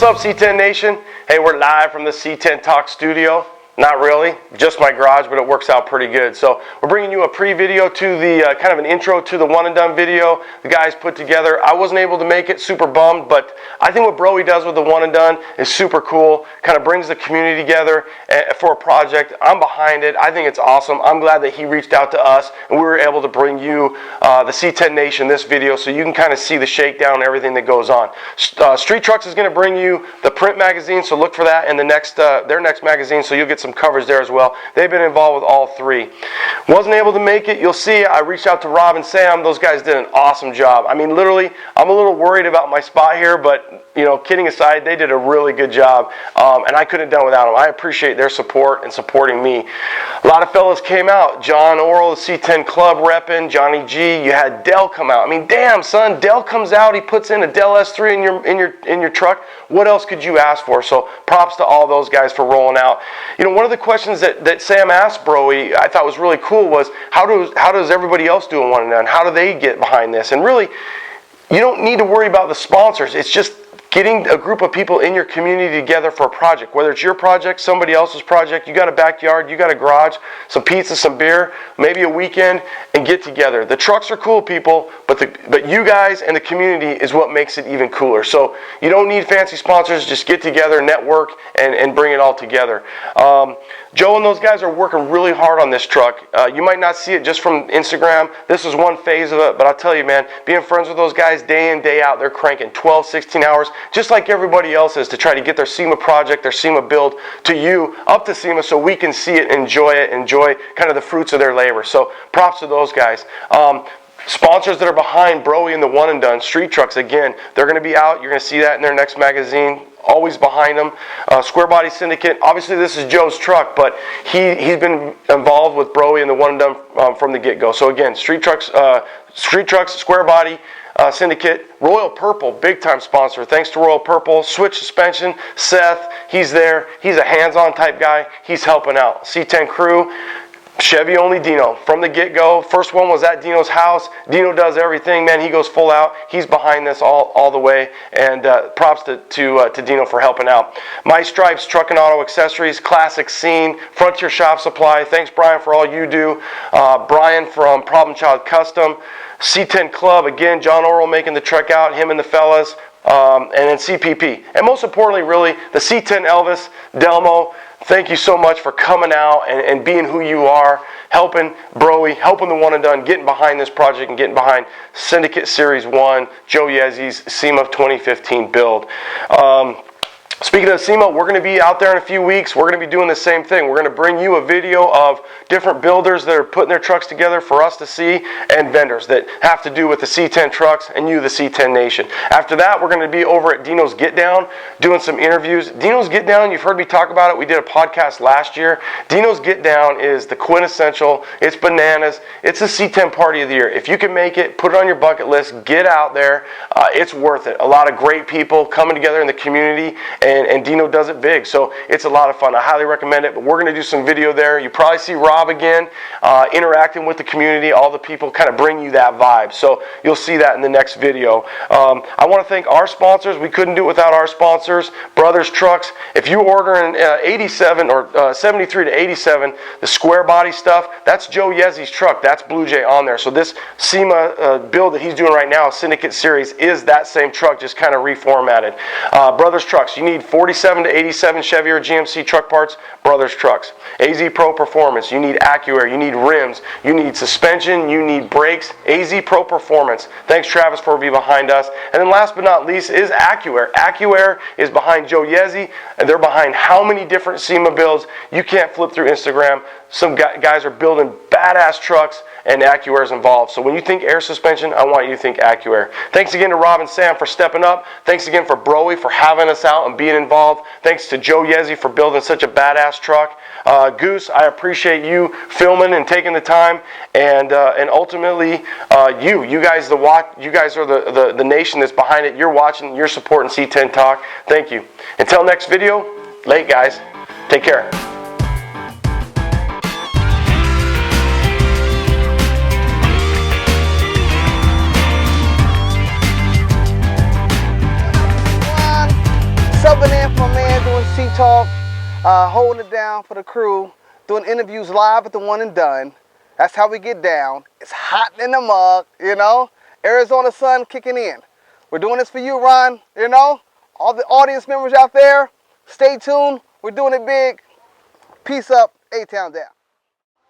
What's up, C10 Nation? Hey, we're live from the C10 Talk studio. Not really, just my garage, but it works out pretty good. So we're bringing you a pre-video to the kind of an intro to the one and done video the guys put together. I wasn't able to make it, super bummed, but I think what Broey does with the one and done is super cool. Kind of brings the community together for a project. I'm behind it. I think it's awesome. I'm glad that he reached out to us and we were able to bring you the C10 Nation this video so you can kind of see the shakedown and everything that goes on. Street Trucks is going to bring you the print magazine, so look for that in the next their next magazine, so you'll get some coverage there as well. They've been involved with all three. Wasn't able to make it. You'll see I reached out to Rob and Sam. Those guys did an awesome job. I mean, literally, I'm a little worried about my spot here, but you know, kidding aside, they did a really good job, and I couldn't have done without them. I appreciate their support and supporting me. A lot of fellas came out. John Oral, the C10 Club repping, Johnny G. You had Del come out. I mean, damn son, Del comes out. He puts in a DeLS3 in your truck. What else could you ask for? So props to all those guys for rolling out. You know, one of the questions that Sam asked Broey I thought was really cool was how does everybody else do in one and done? How do they get behind this? And really, you don't need to worry about the sponsors. It's just getting a group of people in your community together for a project. Whether it's your project, somebody else's project, you got a backyard, you got a garage, some pizza, some beer, maybe a weekend, and get together. The trucks are cool, people, but you guys and the community is what makes it even cooler. So you don't need fancy sponsors. Just get together, network, and bring it all together. Joe and those guys are working really hard on this truck. You might not see it just from Instagram. This is one phase of it, but I'll tell you, man, being friends with those guys day in, day out, they're cranking 12, 16 hours, just like everybody else is, to try to get their SEMA project, their SEMA build to you, up to SEMA, so we can see it, enjoy kind of the fruits of their labor. So props to those guys. Sponsors that are behind Broey and the one and done, Street Trucks, again, they're going to be out. You're going to see that in their next magazine. Always behind them. Square Body Syndicate. Obviously, this is Joe's truck, but he's been involved with Broey and the one and done from the get-go. So again, Street Trucks, Square Body Syndicate, Royal Purple, big time sponsor. Thanks to Royal Purple. Switch Suspension, Seth, he's there. He's a hands-on type guy. He's helping out. C10 Crew. Chevy only Dino from the get-go. First one was at Dino's house. Dino does everything, man. He goes full out. He's behind this all the way, and props to Dino for helping out. My Stripes Truck and Auto Accessories, Classic Scene, Frontier Shop Supply. Thanks, Brian, for all you do. Brian from Problem Child Custom. C10 Club, again, John Oral making the trek out, him and the fellas. And then CPP. And most importantly, really, the C10 Elvis, Delmo. Thank you so much for coming out and being who you are, helping Broey, helping the one and done, getting behind this project and getting behind Syndicate Series 1, Joe Yezi's SEMA 2015 build. Speaking of SEMA, we're going to be out there in a few weeks. We're going to be doing the same thing. We're going to bring you a video of different builders that are putting their trucks together for us to see, and vendors that have to do with the C10 trucks and you, the C10 Nation. After that, we're going to be over at Dino's Get Down doing some interviews. Dino's Get Down, you've heard me talk about it. We did a podcast last year. Dino's Get Down is the quintessential. It's bananas. It's the C10 party of the year. If you can make it, put it on your bucket list. Get out there. It's worth it. A lot of great people coming together in the community, and Dino does it big, so it's a lot of fun. I highly recommend it, but we're going to do some video there. You probably see Rob again interacting with the community. All the people kind of bring you that vibe, so you'll see that in the next video. I want to thank our sponsors. We couldn't do it without our sponsors. Brothers Trucks. If you order in 87 or 73 to 87, the square body stuff, that's Joe Yezi's truck. That's Blue Jay on there. So this SEMA build that he's doing right now, Syndicate Series, is that same truck, just kind of reformatted. Brothers Trucks. You need 47 to 87 Chevy or GMC truck parts, Brothers Trucks. AZ Pro Performance. You need AccuAir. You need rims. You need suspension. You need brakes. AZ Pro Performance. Thanks, Travis, for being behind us. And then last but not least is AccuAir. AccuAir is behind Joe Yezi, and they're behind how many different SEMA builds. You can't flip through Instagram. Some guys are building badass trucks, and AccuAir is involved. So when you think air suspension, I want you to think AccuAir. Thanks again to Rob and Sam for stepping up. Thanks again for Broey for having us out and being involved. Thanks to Joe Yezi for building such a badass truck. Goose, I appreciate you filming and taking the time, and ultimately you guys are the nation that's behind it. You're watching, you're supporting C10 Talk. Thank you. Until next video, late guys. Take care. Subbing in for my man doing C-Talk, holding it down for the crew, doing interviews live at the One and Done. That's how we get down. It's hot in the mug, you know. Arizona sun kicking in. We're doing this for you, Ron, you know. All the audience members out there, stay tuned. We're doing it big. Peace up, A-Town down.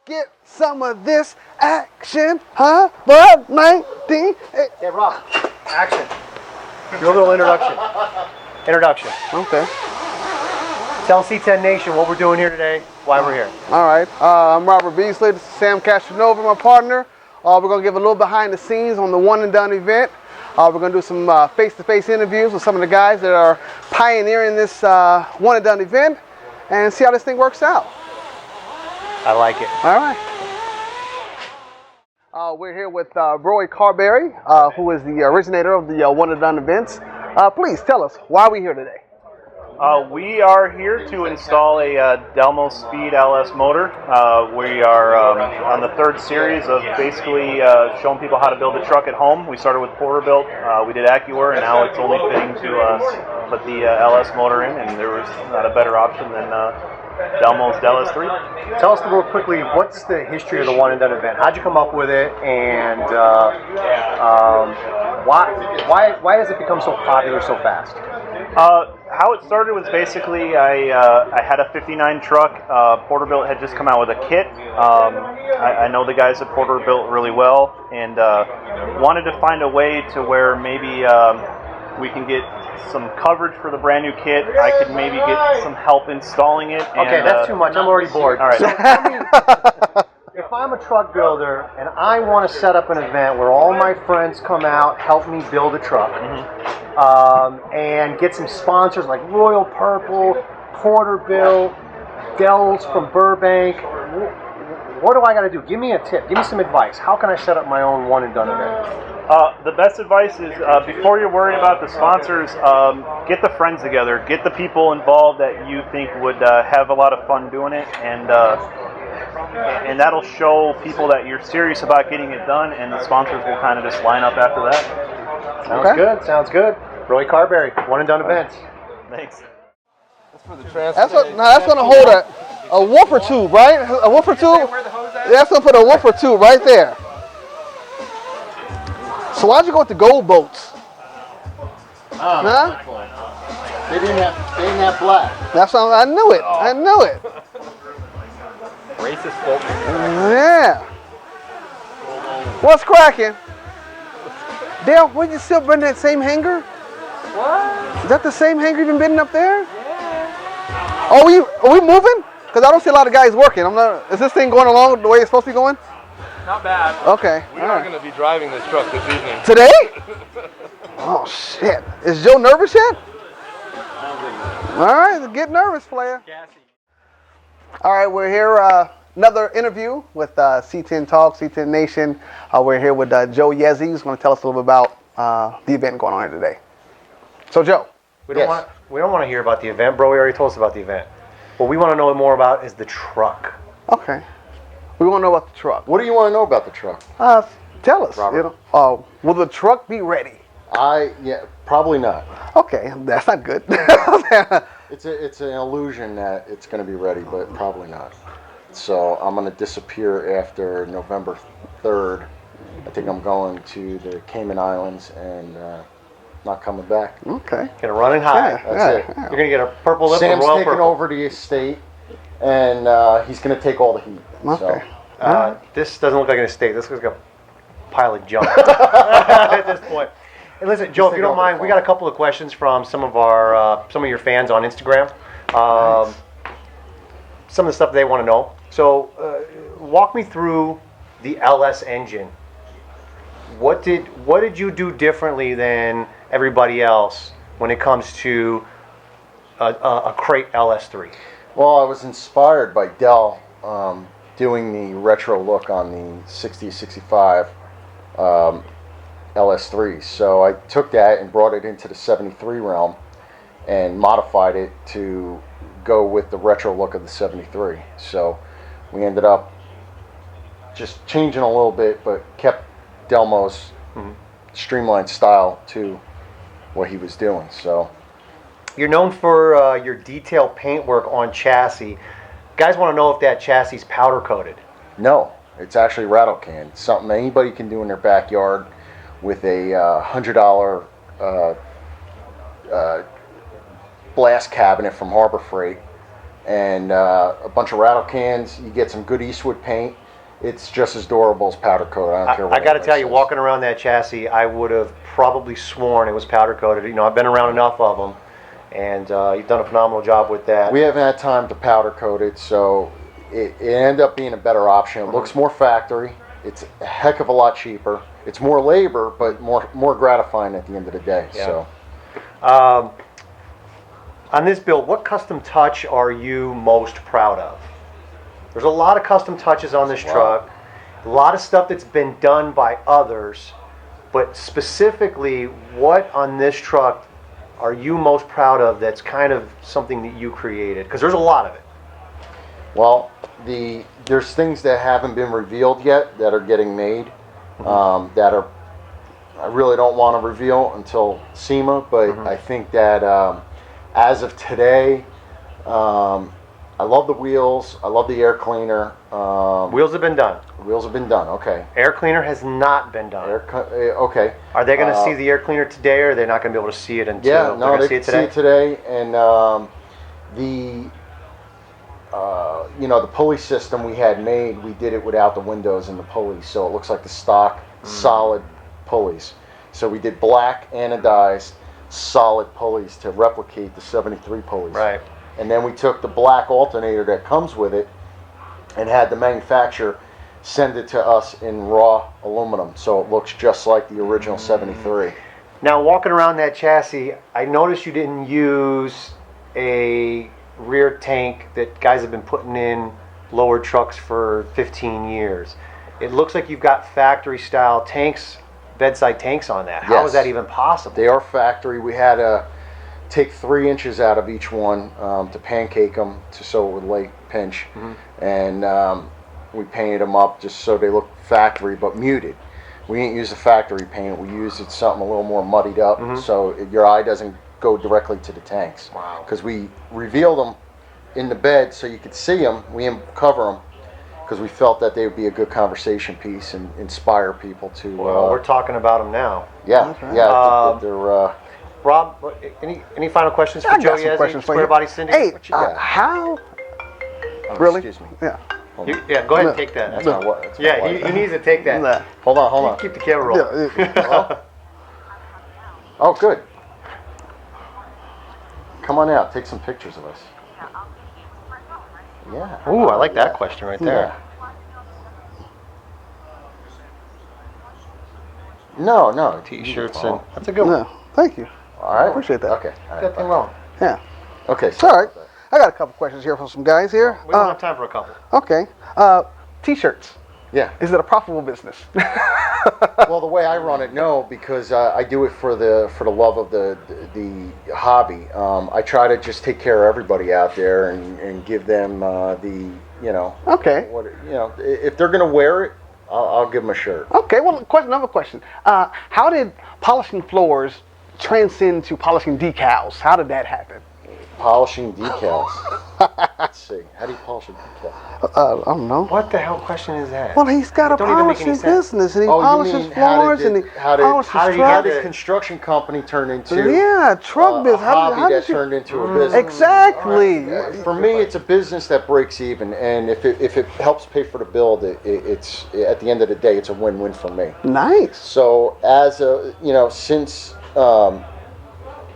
Get some of this action, huh? But 19. Hey, Rob, action. Do a little introduction. Okay. Tell C10 Nation what we're doing here today, why we're here. All right. I'm Robert Beasley. This is Sam Castronova, my partner. We're going to give a little behind the scenes on the One and Done event. We're going to do some face-to-face interviews with some of the guys that are pioneering this One and Done event and see how this thing works out. I like it. All right. We're here with Roy Carberry, who is the originator of the One and Done events. Please tell us why we're here today. We are here to install a Delmo Speed LS motor. We are on the third series of basically showing people how to build a truck at home. We started with Porterbuilt, we did AccuWare, and now it's only fitting to put the LS motor in, and there was not a better option than Delmo's DeLS3. Tell us real quickly, what's the history of the One and Done event? How'd you come up with it, and why has it become so popular so fast? How it started was basically I had a 59 truck. Porterbuilt had just come out with a kit. I know the guys at Porterbuilt really well, and wanted to find a way to where maybe we can get some coverage for the brand new kit. I could maybe get some help installing it. Okay, and, that's too much. I'm already bored. All right. So, if I'm a truck builder and I want to set up an event where all my friends come out, help me build a truck, and get some sponsors like Royal Purple, Porterbuilt, Dell's from Burbank, what do I got to do? Give me a tip. Give me some advice. How can I set up my own One and Done event? The best advice is before you're worried about the sponsors, get the friends together. Get the people involved that you think would have a lot of fun doing it, and that'll show people that you're serious about getting it done, and the sponsors will kind of just line up after that. Sounds good. Sounds good. Roy Carberry, One and Done events. Thanks. That's going to hold a woofer tube, right? A woofer tube? That's going to put a woofer tube right there. So why'd you go with the gold bolts? Huh? They didn't have black. That's what I knew it. I knew it. Racist folk. Yeah. What's cracking? Dale, were you still bending that same hanger? What? Is that the same hanger you've been bending up there? Yeah. Are we moving? Because I don't see a lot of guys working. Is this thing going along the way it's supposed to be going? Not bad. Okay. We are going to be driving this truck this evening. Today? Oh, shit. Is Joe nervous yet? All right, get nervous, player. All right, we're here. Another interview with C10 Talk, C10 Nation. We're here with Joe Yezzi, who's going to tell us a little bit about the event going on here today. So, Joe. We don't want to hear about the event, bro. We already told us about the event. What we want to know more about is the truck. Okay. We want to know about the truck. What do you want to know about the truck? Tell us. Robert. Will the truck be ready? Probably not. Okay, that's not good. It's an illusion that it's going to be ready, but probably not. So I'm going to disappear after November 3rd. I think I'm going to the Cayman Islands and not coming back. Okay. Gonna run and hide. That's it. You're gonna get a purple lip. Sam's Royal taking Purple. over the estate, and he's going to take all the heat. Okay. So, this doesn't look like an estate. This looks like a pile of junk at this point. And listen, Joe, if you don't mind, we got a couple of questions from some of your fans on Instagram. Nice. Some of the stuff they want to know. So, walk me through the LS engine. What did you do differently than everybody else when it comes to a crate LS3? Well, I was inspired by Dell doing the retro look on the 60-65 LS3. So I took that and brought it into the 73 realm and modified it to go with the retro look of the 73. So we ended up just changing a little bit, but kept Delmo's streamlined style to what he was doing. So You're known for your detailed paint work on chassis. Guys want to know if that chassis is powder coated. No, it's actually rattle can. It's something anybody can do in their backyard with a $100 blast cabinet from Harbor Freight and a bunch of rattle cans. You get some good Eastwood paint. It's just as durable as powder coat. I don't care what I got to anybody tell you, says. walking around that chassis, I would have probably sworn it was powder coated. You know, I've been around enough of them, and you've done a phenomenal job with that. We haven't had time to powder coat it, so it ended up being a better option. It looks more factory. It's a heck of a lot cheaper. It's more labor, but more gratifying at the end of the day. Yeah. So. On this build, what custom touch are you most proud of? There's a lot of custom touches on this truck, a lot of stuff that's been done by others, but specifically, what on this truck are you most proud of that's kind of something that you created? Because there's a lot of it. Well, there's things that haven't been revealed yet that are getting made that are I really don't want to reveal until SEMA, but I think that as of today, I love the wheels. I love the air cleaner. Wheels have been done. Wheels have been done. Okay. Air cleaner has not been done. Okay. Are they going to see the air cleaner today, or are they not going to be able to see it until Yeah, they're no, going to they see can it see today? it today. And the pulley system we had made, we did it without the windows in the pulleys, so it looks like the stock solid pulleys. So we did black anodized solid pulleys to replicate the 73 pulleys. Right. And then we took the black alternator that comes with it and had the manufacturer send it to us in raw aluminum, so it looks just like the original 73. Now, walking around that chassis, I noticed you didn't use a rear tank that guys have been putting in lower trucks for 15 years. It looks like you've got factory style tanks, bedside tanks on that. How is Yes. that even possible? They are factory. We had to take 3 inches out of each one to pancake them so it would lay pinch. And we painted them up just so they look factory but muted. We didn't use the factory paint. We used something a little more muddied up so your eye doesn't go directly to the tanks. Wow. Because we revealed them in the bed so you could see them. We didn't cover them because we felt that they would be a good conversation piece and inspire people to. Well, we're talking about them now. Yeah, Okay. yeah. I think that they're. Rob, any final questions for I Joe got some Yazzie, questions for Square you. Body Syndicate? Hey, What you got? how? Oh, Really? Excuse me. Yeah. Yeah, go ahead and No. take that. That's my wife. That's my Yeah, wife. he needs to take that. Nah. Hold on. Keep the camera rolling. Yeah. Oh, good. Come on out. Take some pictures of us. Yeah. Ooh, I like that question right there. No. T-shirts Oh. and that's a good one. No, thank you. All right. Appreciate that. Okay. All Got right. that wrong. Yeah. Okay. It's all right. I got a couple questions here from some guys here. We don't have time for a couple. Okay. T-shirts. Yeah. Is it a profitable business? Well, the way I run it, no, because I do it for the love of the hobby. I try to just take care of everybody out there and give them Okay. if they're gonna wear it, I'll give them a shirt. Okay. Well, another question. How did polishing floors transcend to polishing decals? How did that happen? Polishing decals. Let's see. How do you polish a decal? I don't know. What the hell question is that? Well, he's got a Don't even make any polishing sense. business, and he Oh, you polishes mean how floors, did and he how polishes did trucks. this construction company turn into Yeah, truck business. a How hobby did that you? turned into a business? Exactly. For me, it's a business that breaks even, and if it helps pay for the build, it's at the end of the day, it's a win-win for me. Nice. So since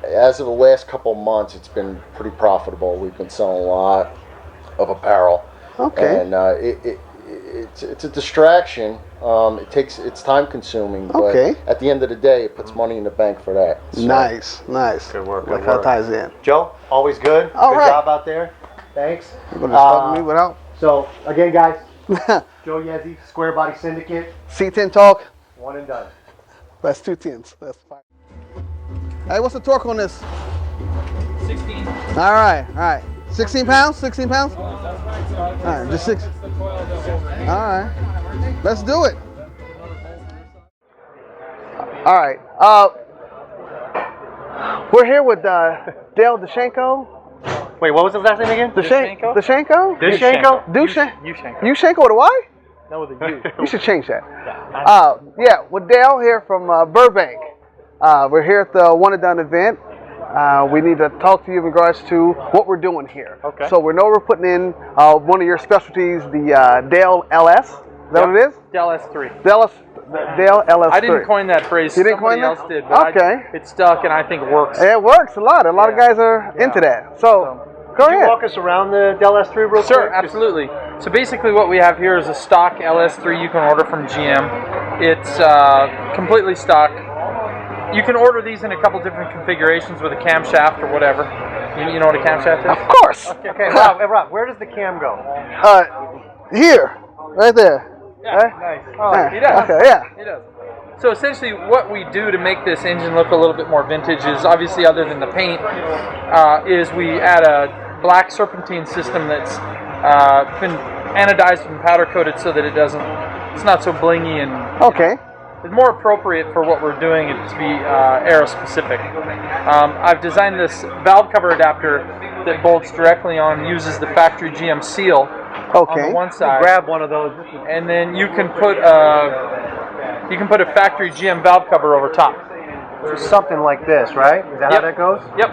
as of the last couple of months, it's been pretty profitable. We've been selling a lot of apparel. Okay. And it's a distraction. It's time consuming. But Okay. at the end of the day, it puts money in the bank for that. So, Nice. Good work, Like good how it work. ties in. Joe, always good. All good right. job out there. Thanks. You're gonna talk to me without So again, guys, Joe Yazzie, Square Body Syndicate, C10 talk. one and done. That's 2 10s. That's fine. Hey, what's the torque on this? 16. All right. 16 pounds? 16 pounds? All right, just 6. All right. Let's do it. All right. We're here with Dale Dushenko. Wait, what was his last name again? Dushenko? Dushenko? Dushenko with a Y? No, with a U. You should change that. Yeah, with Dale here from Burbank. We're here at the One and Done event. We need to talk to you in regards to what we're doing here. Okay. So we know we're putting in one of your specialties, the DeLS. Is that what it is? DeLS3. DeLS3. I didn't coin that phrase. You didn't coin Somebody that? else did. But Okay. it stuck, and I think it works. It works a lot. A lot of guys are into that. So go Can you ahead. walk us around the DeLS3 real quick? Sure, absolutely. So basically what we have here is a stock LS3 you can order from GM. It's completely stock. You can order these in a couple different configurations with a camshaft or whatever. You know what a camshaft is? Of course. Okay, Rob, where does the cam go? Here, right there. Yeah, nice. Oh, he does. Okay, yeah. He does. So essentially what we do to make this engine look a little bit more vintage is, obviously other than the paint, is we add a black serpentine system that's been anodized and powder coated so that it's not so blingy, and Okay. it's more appropriate for what we're doing it to be aero specific. I've designed this valve cover adapter that bolts directly on, uses the factory GM seal on Okay. the one side. Grab one of those. And then you can put a factory GM valve cover over top. There's something like this, right? Is that how that goes? Yep.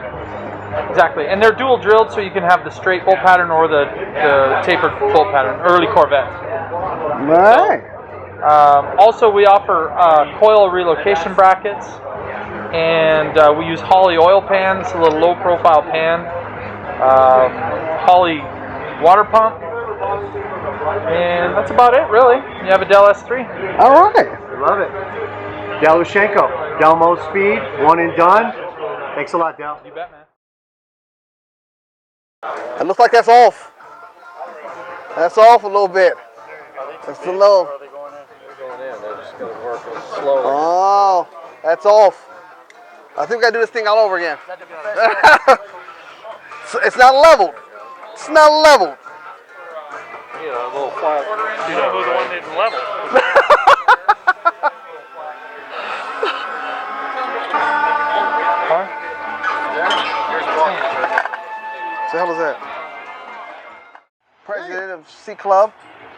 Exactly. And they're dual drilled, so you can have the straight bolt pattern or the tapered bolt pattern, early Corvette. All right. Also, we offer coil relocation brackets, and we use Holley oil pans, a little low profile pan, Holley water pump, and that's about it, really. You have a DeLS3. All right. Love it. Del Ushenko, Delmo Speed, One and Done. Thanks a lot, Del. You bet, man. It looks like that's off. That's off a little bit. It's a little. They're going in. They're just going to work slowly. Oh, that's off. I think we gotta do this thing all over again. It's not leveled. It's not leveled. You know, a little flat. You know who the one needs level. So how was that? President of C Club.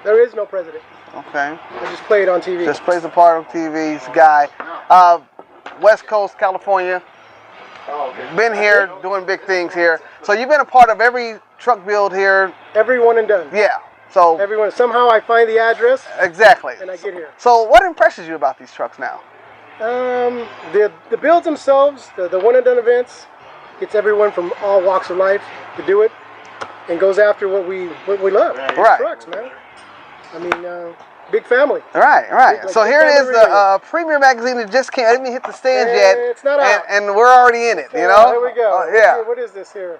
There is no president. Okay. I just play it on TV. Just plays a part on TV. He's a guy. West Coast, California. Been here, doing big things here. So you've been a part of every truck build here. Every one and done. Yeah. So Everyone. Somehow I find the address exactly. and I get here. So what impresses you about these trucks now? The builds themselves, the one and done events, gets everyone from all walks of life to do it, and goes after what we love. Right. Trucks, man. I mean, big family. Right, right. Like So big here it is, family the Premier magazine that just came. I didn't even hit the stands yet. It's not out. And we're already in it, you know? Here we go. Yeah. What is this here?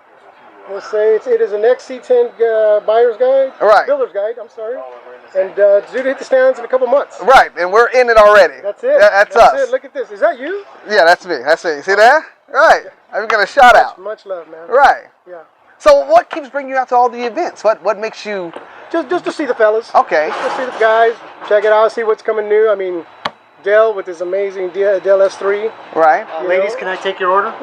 Let's say it is an XC10 buyer's guide. Right. Builder's guide, I'm sorry. And it's due to hit the stands in a couple months. Right, and we're in it already. That's it. That's us. It. Look at this. Is that you? Yeah, that's me. That's me. See that? Right. I've got a shout out. Much love, man. Right. Yeah. So what keeps bringing you out to all the events? What makes you... Just to see the fellas. Okay. Just to see the guys. Check it out. See what's coming new. I mean, Del with his amazing DeLS3. Right. Ladies, can I take your order?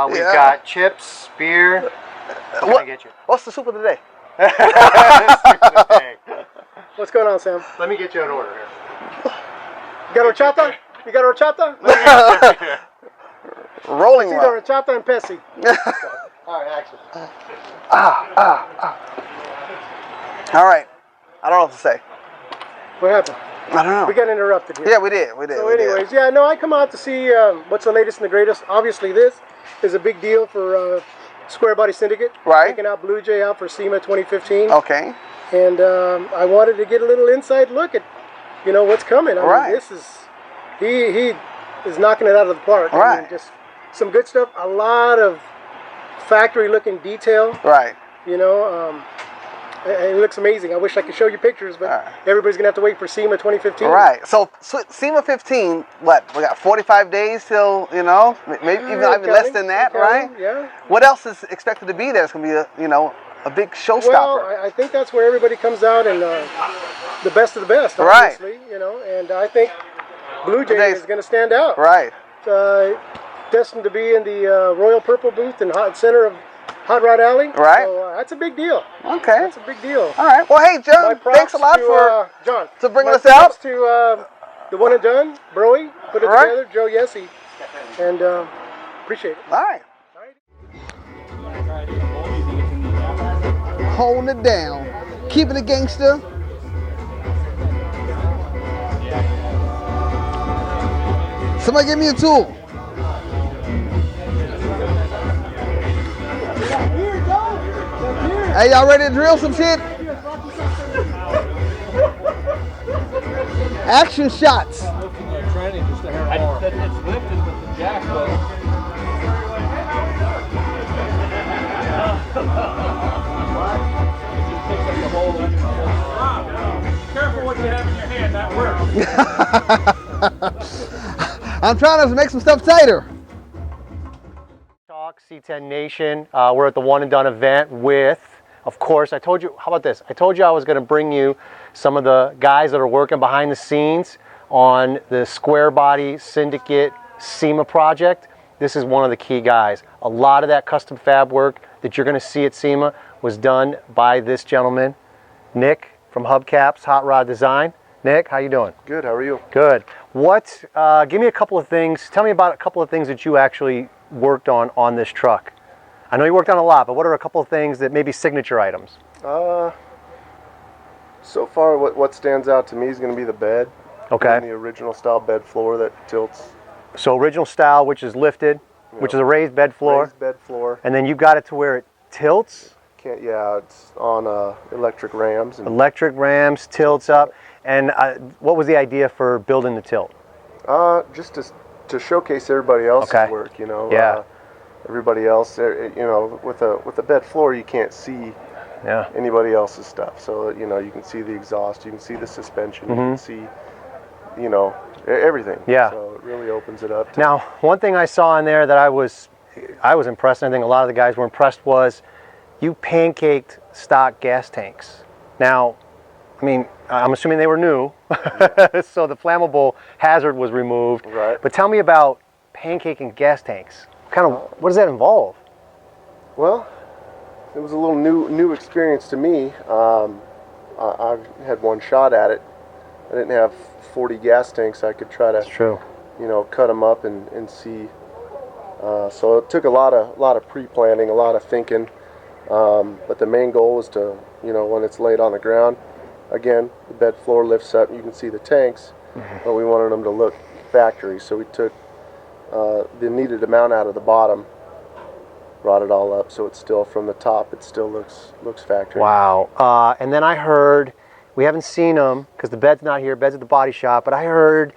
We've Yeah. got chips, beer. What can I get you? What's the soup of the day? What's going on, Sam? Let me get you an order here. You got horchata? You got horchata? Rolling It's one. either horchata and Pepsi. All right, action. All right. I don't know what to say. What happened? I don't know. We got interrupted here. Yeah, we did. We did. So we did. anyways, yeah, no, I come out to see what's the latest and the greatest. Obviously, this is a big deal for Square Body Syndicate. Right. Taking out Blue Jay out for SEMA 2015. Okay. And I wanted to get a little inside look at, what's coming. I Right. mean, this is, he is knocking it out of the park. I Right. mean, just some good stuff. A lot of factory-looking detail. Right. It looks amazing. I wish I could show you pictures, but Right. everybody's gonna have to wait for SEMA 2015. Right. So SEMA 15, what? We got 45 days till, maybe even less than that, right? Yeah. What else is expected to be there? It's going to be a big showstopper. Well, I think that's where everybody comes out and the best of the best, Right. obviously, and I think Blue Jay is going to stand out. Right. destined to be in the Royal Purple booth in center of Hot Rod Alley. Right. So that's a big deal. Okay. That's a big deal. All right. Well, hey, My John, props thanks a lot to, John, for bringing my us out. props to the one and done, Broy, put it All right. together, Joe Yessie, and appreciate it. All right. Holding it down, keeping it gangster. Somebody give me a tool. Hey, y'all ready to drill some shit? Action shots. It's lifted with the jack though. Careful what you have in your hand, that works. I'm trying to make some stuff tighter. Talk C10 Nation. We're at the One and Done event with, of course, I told you, how about this? I told you I was going to bring you some of the guys that are working behind the scenes on the square body Syndicate SEMA project. This is one of the key guys. A lot of that custom fab work that you're going to see at SEMA was done by this gentleman, Nick from Hubcaps Hot Rod Design. Nick, how you doing? Good, how are you? Good. What, give me a couple of things, tell me about a couple of things that you actually worked on this truck. I know you worked on a lot, but what are a couple of things that maybe signature items? So far, what stands out to me is going to be the bed. Okay. And the original style bed floor that tilts. So original style, which is lifted, which is a raised bed floor. Raised bed floor. And then you got it to where it tilts. Yeah, it's on electric rams. And, Electric rams, tilts up. And what was the idea for building the tilt? just to showcase everybody else's Okay. work, you know. Yeah. Everybody else, you know, with a bed floor, you can't see anybody else's stuff. So, you know, you can see the exhaust, you can see the suspension, you can see, you know, everything. Yeah. So it really opens it up. Now, one thing I saw in there that I was impressed, and I think a lot of the guys were impressed, was you pancaked stock gas tanks. Now, I mean, I'm assuming they were new, so the flammable hazard was removed. Right. But tell me about pancaking gas tanks. What does that involve? Well, it was a little new experience to me. I had one shot at it. I didn't have 40 gas tanks. I could try to, you know, cut them up and see. So it took a lot of pre-planning, a lot of thinking. But the main goal was to, you know, when it's laid on the ground, again, the bed floor lifts up. You can see the tanks, but we wanted them to look factory. So we took the needed amount out of the bottom, brought it all up, so it's still from the top. It still looks factory. Wow. And then I heard, we haven't seen them because the bed's not here. Bed's at the body shop. But I heard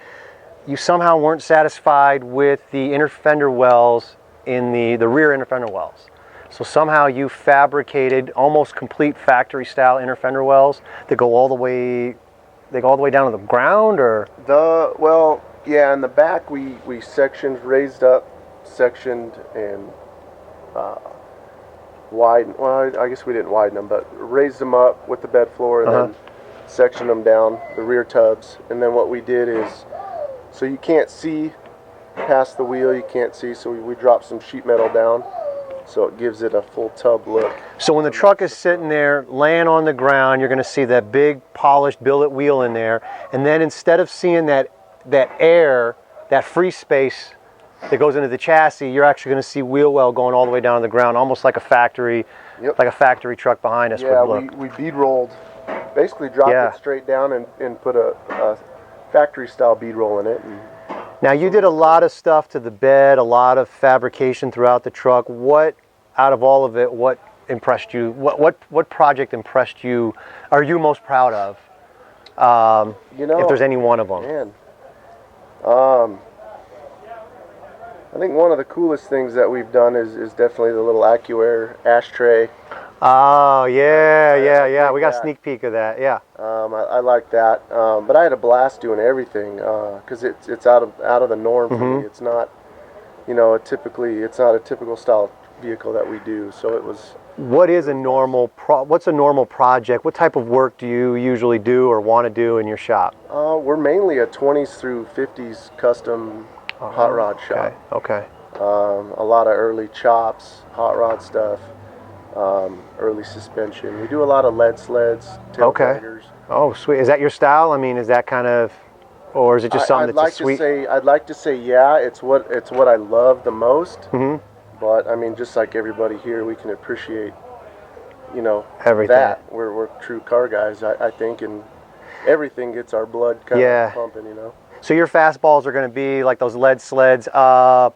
you somehow weren't satisfied with the inner fender wells in the rear inner fender wells. So somehow you fabricated almost complete factory style inner fender wells that go all the way. They go all the way down to the ground, or yeah, in the back we sectioned, raised up, sectioned, and widened. Well, I guess we didn't widen them, but raised them up with the bed floor and then sectioned them down, the rear tubs. And then what we did is, so you can't see past the wheel, you can't see, so we dropped some sheet metal down, so it gives it a full tub look. So when the truck is sitting there laying on the ground, you're going to see that big polished billet wheel in there, and then instead of seeing that air, that free space that goes into the chassis, you're actually going to see wheel well going all the way down to the ground, almost like a factory, like a factory truck behind us would look. Yeah, we bead rolled, basically dropped it straight down and put a factory style bead roll in it. Now you did a lot of stuff to the bed, a lot of fabrication throughout the truck. What, out of all of it, what impressed you? What project impressed you? Are you most proud of? You know, if there's any one of them. Man, I think one of the coolest things that we've done is definitely the little AccuAir ashtray. Oh yeah. We got a sneak peek of that. Yeah. I like that, but I had a blast doing everything because it's out of the norm for me. It's not, you know, it's not a typical style vehicle that we do. So it was. What is a normal what's a normal project? What type of work do you usually do or want to do in your shop? We're mainly a 20s through 50s custom hot rod shop. Okay. A lot of early chops, hot rod stuff, early suspension. We do a lot of lead sleds, tail dragers. Oh, sweet. Is that your style? I mean, is that kind of, or is it just something that's a sweet? I'd like to say, yeah. It's what I love the most. Mm-hmm. But I mean, just like everybody here, we can appreciate, Everything. that. We're true car guys, I think, and everything gets our blood kind of pumping, So your fastballs are going to be like those lead sleds. I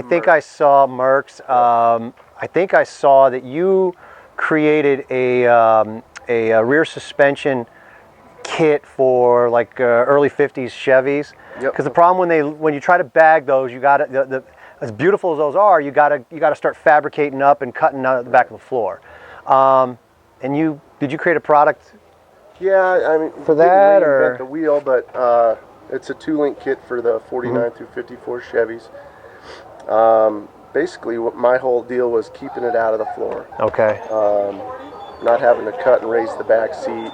think I saw Merck's. I think I saw that you created a rear suspension kit for like early '50s Chevys. Yep. Because the problem when you try to bag those, you got to as beautiful as those are, you got to start fabricating up and cutting out the back of the floor. And did you create a product? Yeah, I mean, for that or the wheel, but it's a 2-link kit for the 49 through 54 Chevys. Basically, what my whole deal was keeping it out of the floor. Okay. Not having to cut and raise the back seat.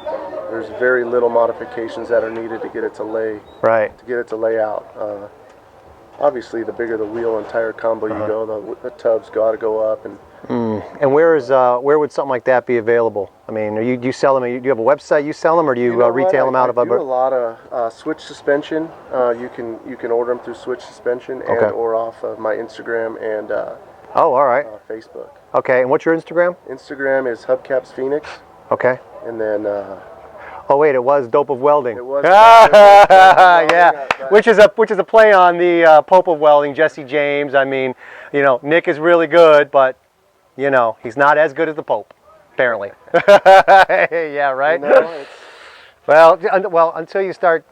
There's very little modifications that are needed to get it to lay. Right. To get it to lay out. Obviously, the bigger the wheel and tire combo you go, the tubs got to go up. And where would something like that be available? I mean, do you sell them? Do you have a website you sell them, or do you retail them out of? I do a lot of Switch Suspension. You can order them through Switch Suspension and or off of my Instagram and all right, Facebook. Okay, and what's your Instagram? Instagram is Hubcaps Phoenix. Okay. And then. Oh wait, it was Dope of Welding. It was. Yeah, which is a play on the Pope of Welding, Jesse James. I mean, Nick is really good, but he's not as good as the Pope, apparently. Yeah, right. Well, until you start,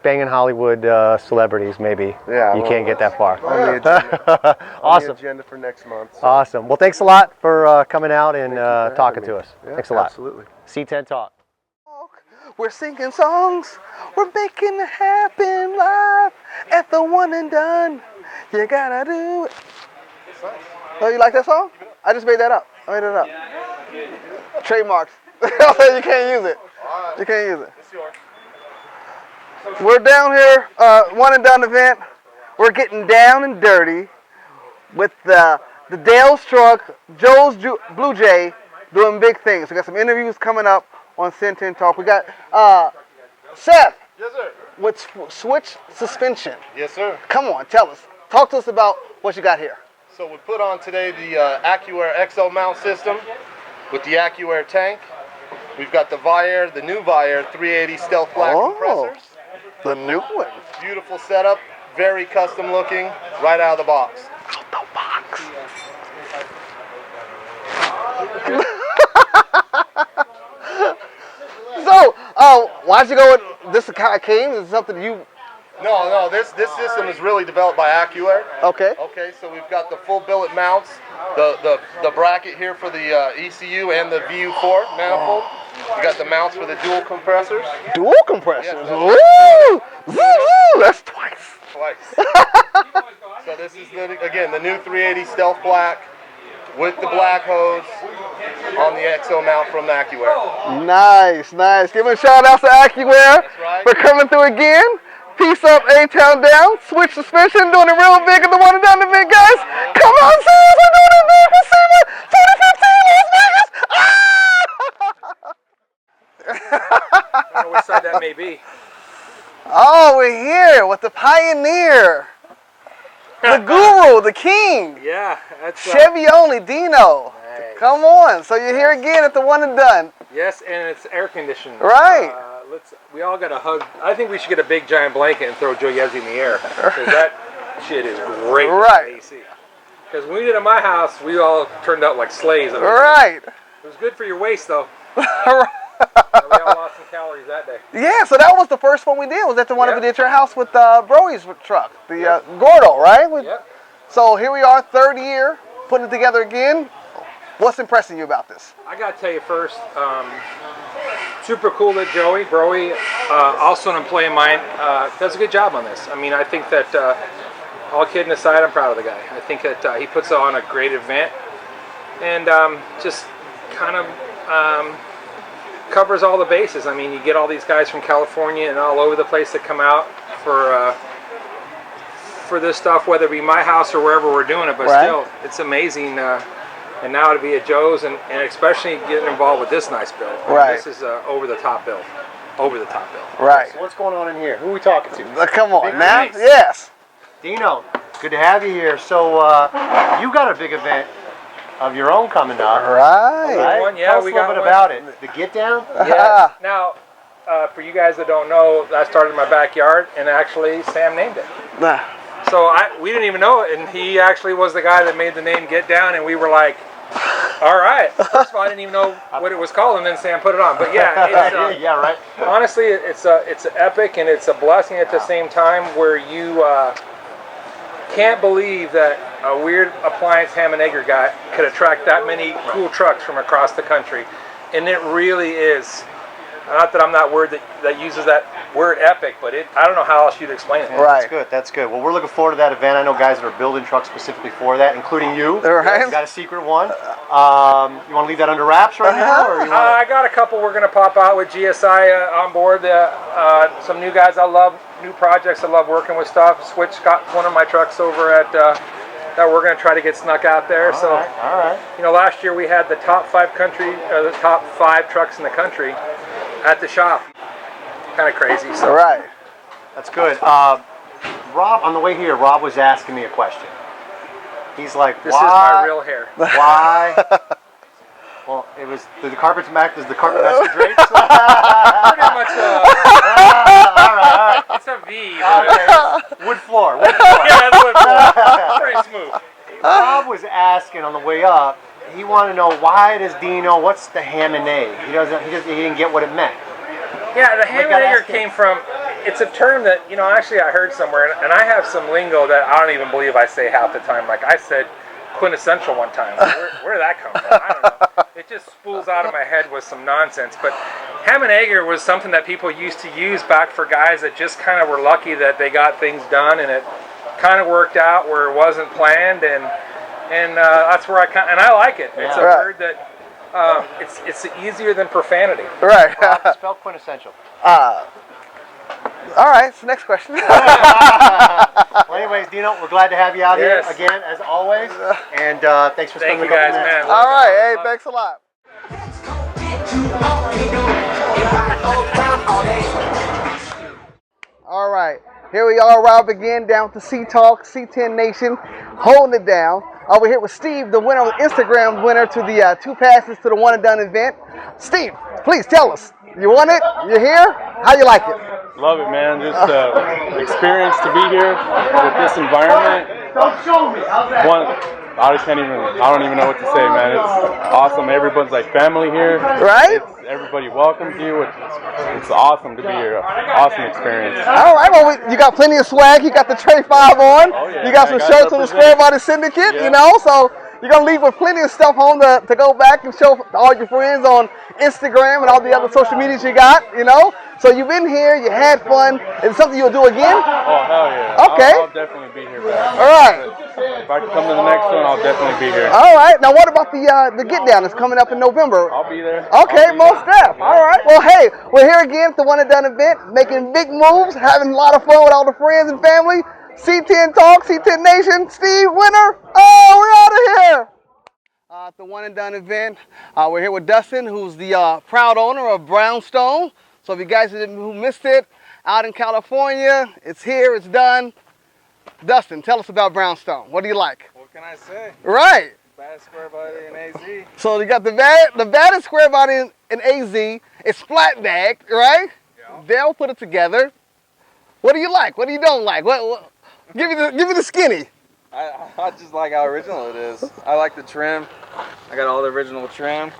banging Hollywood celebrities, maybe you can't get that far. On the agenda. Awesome. On the agenda for next month. So. Awesome. Well, thanks a lot for coming out and talking to us. Yeah, thanks a lot. Absolutely. C10 Talk. We're singing songs, we're making it happen live at the One and Done. You gotta do it. Oh, you like that song? I just made that up. I made it up. Trademarks. You can't use it. You can't use it. We're down here, One and Done event. We're getting down and dirty with the DeLS truck, Joe's Blue Jay, doing big things. We got some interviews coming up on Syndicate Talk. We got Sept. Yes, sir. With Switch Suspension. Yes, sir. Come on, tell us. Talk to us about what you got here. So we put on today the AccuAir XL mount system with the AccuAir tank. We've got the Viair, the new Viair 380 Stealth Black compressors. The new one. Beautiful setup, very custom looking, right out of the box. Out the box. So, why'd you go with this? Kind of came? Is it something you? No. This system is really developed by AccuAir. Okay. Okay. So we've got the full billet mounts, the bracket here for the ECU and the VU4 manifold. We got the mounts for the dual compressors. Dual compressors. Yes, Woo! That's twice. So this is the new 380 Stealth Black with the black hose on the XO mount from AccuAir. Nice. Give a shout out to AccuAir for coming through again. Peace up, A-Town down. Switch Suspension, doing it real big at the One and Done event, guys. Come on, serious, we're doing it big for SEMA 2015 Las Vegas. I don't know which side that may be. Oh, we're here with the pioneer, the guru, the king. Yeah, that's Chevy only, Dino. Nice. Come on. So you're here again at the One and Done. Yes, and it's air conditioned. Right. We all got a hug. I think we should get a big giant blanket and throw Joe Yezi in the air. Because that shit is great right. for AC. Because when we did it at my house, we all turned out like slaves. Right. It was good for your waist, though. Right. We all lost some calories that day. Yeah, so that was the first one we did. Was that the one that we did at your house with Broy's truck, the Gordo, right? Yep. So here we are, third year, putting it together again. What's impressing you about this? I got to tell you first, super cool that Broy, also an employee of mine, does a good job on this. I mean, I think that, all kidding aside, I'm proud of the guy. I think that he puts on a great event and just kind of covers all the bases. I mean, you get all these guys from California and all over the place that come out for for this stuff, whether it be my house or wherever we're doing it, but Right. still, it's amazing. And now to be at Joe's and especially getting involved with this nice build. Right. This is over the top build. Over the top build. Right. So what's going on in here? Who are we talking to? Come on Big now. nice. Yes. Dino, good to have you here. So you got a big event of your own coming up. Right. Right? One, yeah, Tell us we a little got bit one. about it. The get down? Yes. Now, for you guys that don't know, I started in my backyard, and actually Sam named it. Nah. So we didn't even know it, and he actually was the guy that made the name Get Down, and we were like, all right. First of all, I didn't even know what it was called, and then Sam put it on. But yeah, it's, yeah, right. honestly, it's epic, and it's a blessing at the same time where you can't believe that a weird appliance ham and egger guy could attract that many cool trucks from across the country. And it really is. Not that I'm that word that uses that word epic, but I don't know how else you'd explain it. Right. That's good. That's good. Well, we're looking forward to that event. I know guys that are building trucks specifically for that, including you. Right. You got a secret one. You want to leave that under wraps right now, or you want I got a couple we're going to pop out with GSI on board. Some new guys I love, new projects I love working with stuff. Switch got one of my trucks over at that we're going to try to get snuck out there. All right. You know, last year we had the top 5 trucks in the country at the shop. Kind of crazy. So. Right. That's good. Rob, on the way here, Rob was asking me a question. He's like, This why? is my real hair. Why? Well, it was the carpet's back. Does the carpet match the drapes? Pretty much. All right. It's a V. But Wood floor. yeah, that's what pretty smooth. Rob was asking on the way up. He wanted to know, why does Dino? What's the ham and egg? He didn't get what it meant. Yeah, the ham and gotta egger ask him. came from. It's a term that actually I heard somewhere, and I have some lingo that I don't even believe I say half the time. Like I said, quintessential one time. Where did that come from? I don't know. It just spools out of my head with some nonsense. But ham and egger was something that people used to use back for guys that just kind of were lucky that they got things done, and it kind of worked out where it wasn't planned, and that's where I like it. It's a word that it's easier than profanity. Right. Spell quintessential. All right. So next question. Well, anyways, Dino, we're glad to have you out Yes. here again, as always. And thanks for Thank spending you a couple guys, minutes. man. All right. Hey, thanks a lot. All right. Here we are, Rob, again, down to C-Talk, C10 Nation, holding it down. We're here with Steve, the winner, Instagram winner to the 2 passes to the One and Done event. Steve, please tell us. You won it? You're here? How you like it? Love it, man. Just experience to be here with this environment. I don't even know what to say, man. It's awesome. Everyone's like family here. Right? Everybody welcomes you. It's awesome to be here. Awesome experience. All right, well, you got plenty of swag. You got the Tray 5 on. Oh, yeah. You got some I shirts on the represent. Square Body Syndicate, Yeah. so you're going to leave with plenty of stuff home to go back and show all your friends on Instagram and all the other social medias you got, So you've been here, you had fun. Is it something you'll do again? Oh, hell yeah. Okay. I'll definitely be here back. All right. If I can come to the next one, I'll definitely be here. All right. Now, what about the Get Down that's coming up in November? I'll be there. Okay, I'll be most there. def. All right. Well, hey, we're here again at the One and Done event, making big moves, having a lot of fun with all the friends and family. C10 Talk, C10 Nation, Steve, winner. Oh, we're out of here. At the One and Done event, we're here with Dustin, who's the proud owner of Brownstone. So if you guys who missed it, out in California, it's here, it's done. Dustin, tell us about Brownstone. What do you like? What can I say? Right. Baddest square body in AZ. So you got the baddest square body in AZ. It's flat backed, right? Yeah. They'll put it together. What do you like? What do you don't like? What give me the skinny. I just like how original it is. I like the trim. I got all the original trim.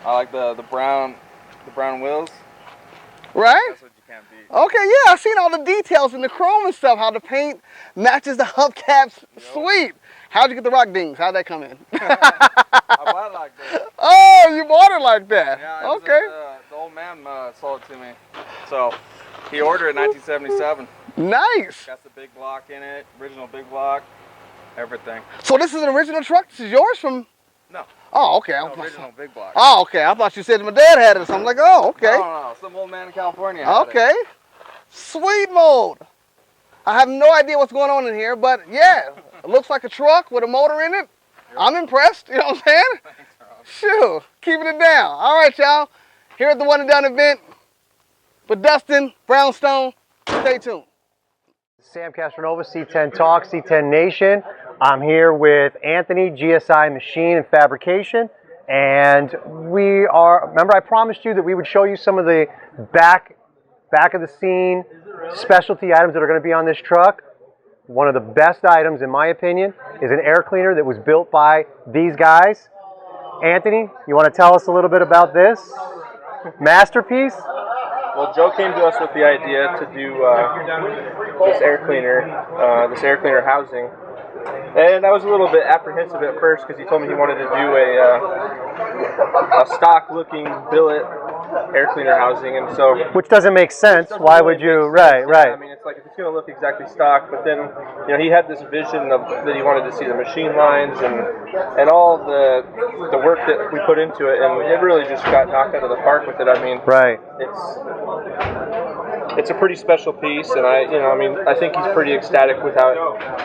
I like the brown wheels. Right? That's what you can't beat. Okay, yeah, I've seen all the details in the chrome and stuff, how the paint matches the hubcaps. Sweet. How'd you get the rock dings? How'd that come in? I bought it like that. Oh, you bought it like that. Yeah, Okay. the old man sold it to me. So he ordered it in 1977. Nice. Got the big block in it, original big block, everything. So this is an original truck? This is yours from? No. Oh, okay. No, original big block. Oh, okay. I thought you said my dad had it. So I'm like, oh, okay. No, some old man in California had Okay. Sweet mode. I have no idea what's going on in here, but yeah, it looks like a truck with a motor in it. I'm impressed, you know what I'm saying? Shoot, keeping it down. All right, y'all. Here at the One and Done event with Dustin, Brownstone. Stay tuned. Sam Castronova, C10 Talk, C10 Nation. I'm here with Anthony, GSI Machine and Fabrication. And we are, remember I promised you that we would show you some of the back of the scene specialty items that are going to be on this truck. One of the best items, in my opinion, is an air cleaner that was built by these guys. Anthony, you want to tell us a little bit about this masterpiece? Well, Joe came to us with the idea to do this air cleaner housing, and I was a little bit apprehensive at first because he told me he wanted to do a stock-looking billet air cleaner housing, and so which doesn't make sense. Why would you? Right. I mean, it's like it's going to look exactly stock, but then he had this vision of that he wanted to see the machine lines and all the work that we put into it, and it really just got knocked out of the park with it. I mean, right. It's a pretty special piece, and I think he's pretty ecstatic with how it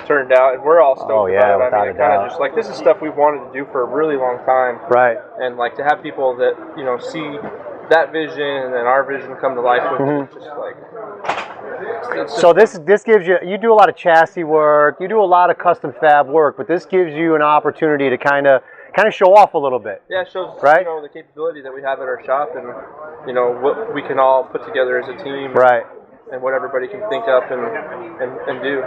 turned out, and we're all stoked about it. Without a doubt. Just like this is stuff we've wanted to do for a really long time, right? And like to have people that see that vision and then our vision come to life with it, just like. So this gives you do a lot of chassis work, you do a lot of custom fab work, but this gives you an opportunity to kind of show off a little bit. Yeah, it shows right? The capability that we have at our shop, and what we can all put together as a team, right? And what everybody can think up and do.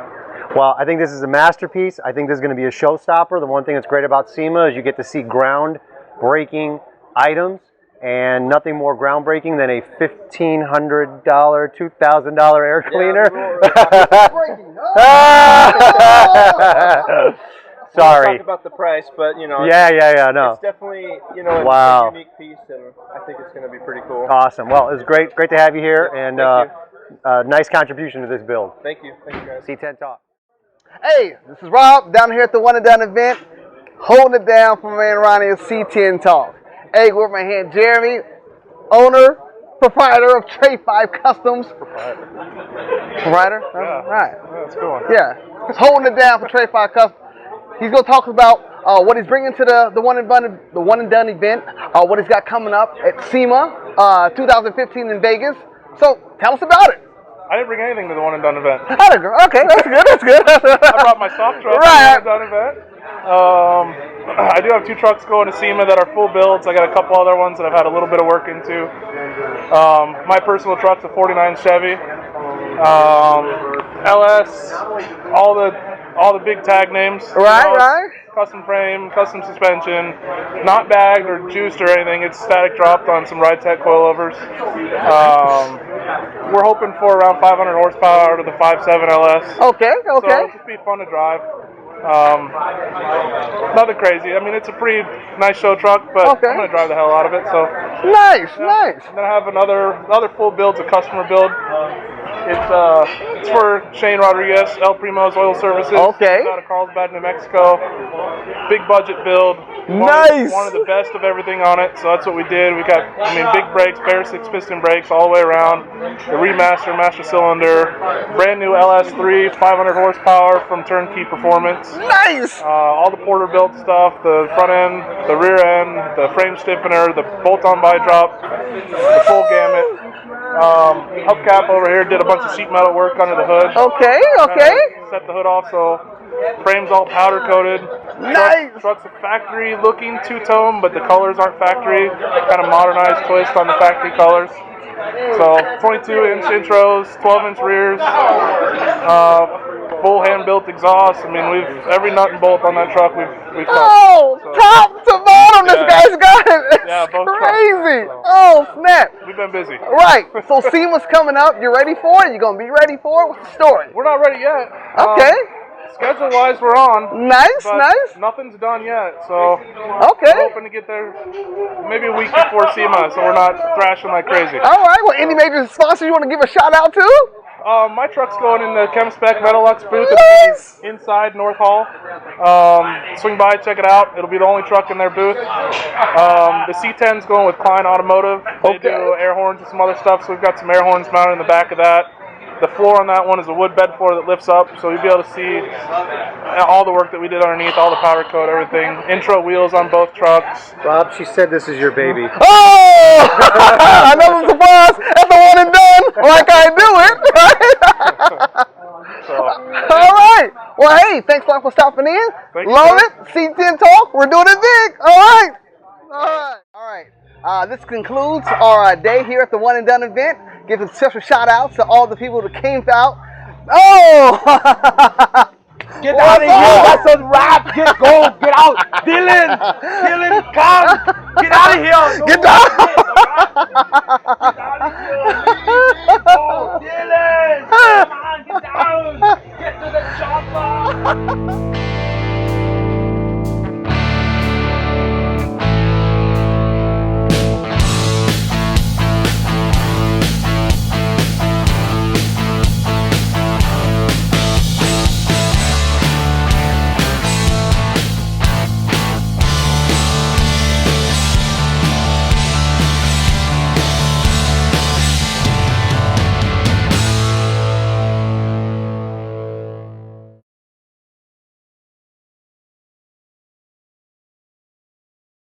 Well, I think this is a masterpiece. I think this is going to be a showstopper. The one thing that's great about SEMA is you get to see ground-breaking items, and nothing more groundbreaking than a $1,500, $2,000 air cleaner. Sorry. We'll talk about the price, but no. It's definitely wow. a unique piece, and I think it's going to be pretty cool. Awesome. Well, it was great to have you here, and nice contribution to this build. Thank you guys. C10 Talk. Hey, this is Rob down here at the One and Done event, holding it down for my man Ronnie at C10 Talk. Hey, with my hand Jeremy, owner, proprietor of Tray 5 Customs. Proprietor? Yeah. Right. That's cool. Yeah. He's holding it down for Tray 5 Customs. He's going to talk about what he's bringing to the One and Done event, what he's got coming up at SEMA 2015 in Vegas. So tell us about it. I didn't bring anything to the One and Done event. Okay, that's good. I brought my soft truck right. to the One and Done event. I do have 2 trucks going to SEMA that are full builds. I got a couple other ones that I've had a little bit of work into. My personal truck's a 49 Chevy. LS, all the big tag names. Right. Custom frame, custom suspension, not bagged or juiced or anything. It's static dropped on some Ride Tech coilovers. We're hoping for around 500 horsepower out of the 5.7 LS. Okay. So it'll just be fun to drive. Nothing crazy. I mean, it's a pretty nice show truck, but I'm going to drive the hell out of it. So nice. And then I have another full build's a customer build. It's for Shane Rodriguez, El Primo's Oil Services. Okay. Out of Carlsbad, New Mexico. Big budget build. Nice. One of the best of everything on it, so that's what we did. We got, big brakes, Bear 6 piston brakes all the way around. The remaster, master cylinder, brand new LS3, 500 horsepower from Turnkey Performance. Nice. All the Porter built stuff, the front end, the rear end, the frame stiffener, the bolt-on bi-drop, the full gamut. Hubcap over here did a bunch of sheet metal work under the hood. Okay. Set the hood off so frame's all powder coated. Nice. Truck's a factory looking two-tone, but the colors aren't factory. Kind of modernized twist on the factory colors. So 22-inch intros, 12-inch rears, full hand-built exhaust. We've every nut and bolt on that truck we've touched. So, top to bottom, this guy's got it. It's both crazy. Trucks. Oh, snap. We've been busy. Right. So SEMA's coming up. You ready for it? You gonna be ready for it? What's the story? We're not ready yet. Okay. Schedule-wise, we're on. Nice. Nothing's done yet, so okay. We're hoping to get there maybe a week before SEMA, so we're not thrashing like crazy. All right. Well, any major sponsors you want to give a shout out to? My truck's going in the ChemSpec Metalux booth inside North Hall. Swing by, check it out. It'll be the only truck in their booth. The C10's going with Klein Automotive. They do air horns and some other stuff, so we've got some air horns mounted in the back of that. The floor on that one is a wood bed floor that lifts up, so you'll be able to see all the work that we did underneath, all the powder coat, everything. Intro wheels on both trucks. Rob, she said this is your baby. Oh! Another surprise at the one and done, like I do it. All right. Well, hey, thanks a lot for stopping in. Love it. C10 Talk. We're doing it big. All right. All right. This concludes our day here at the One and Done event. Giving special shout outs to all the people that came out. Oh! Get out of here! That's a wrap! Go! Get out! Dylan! Come! Get out of here! Get out!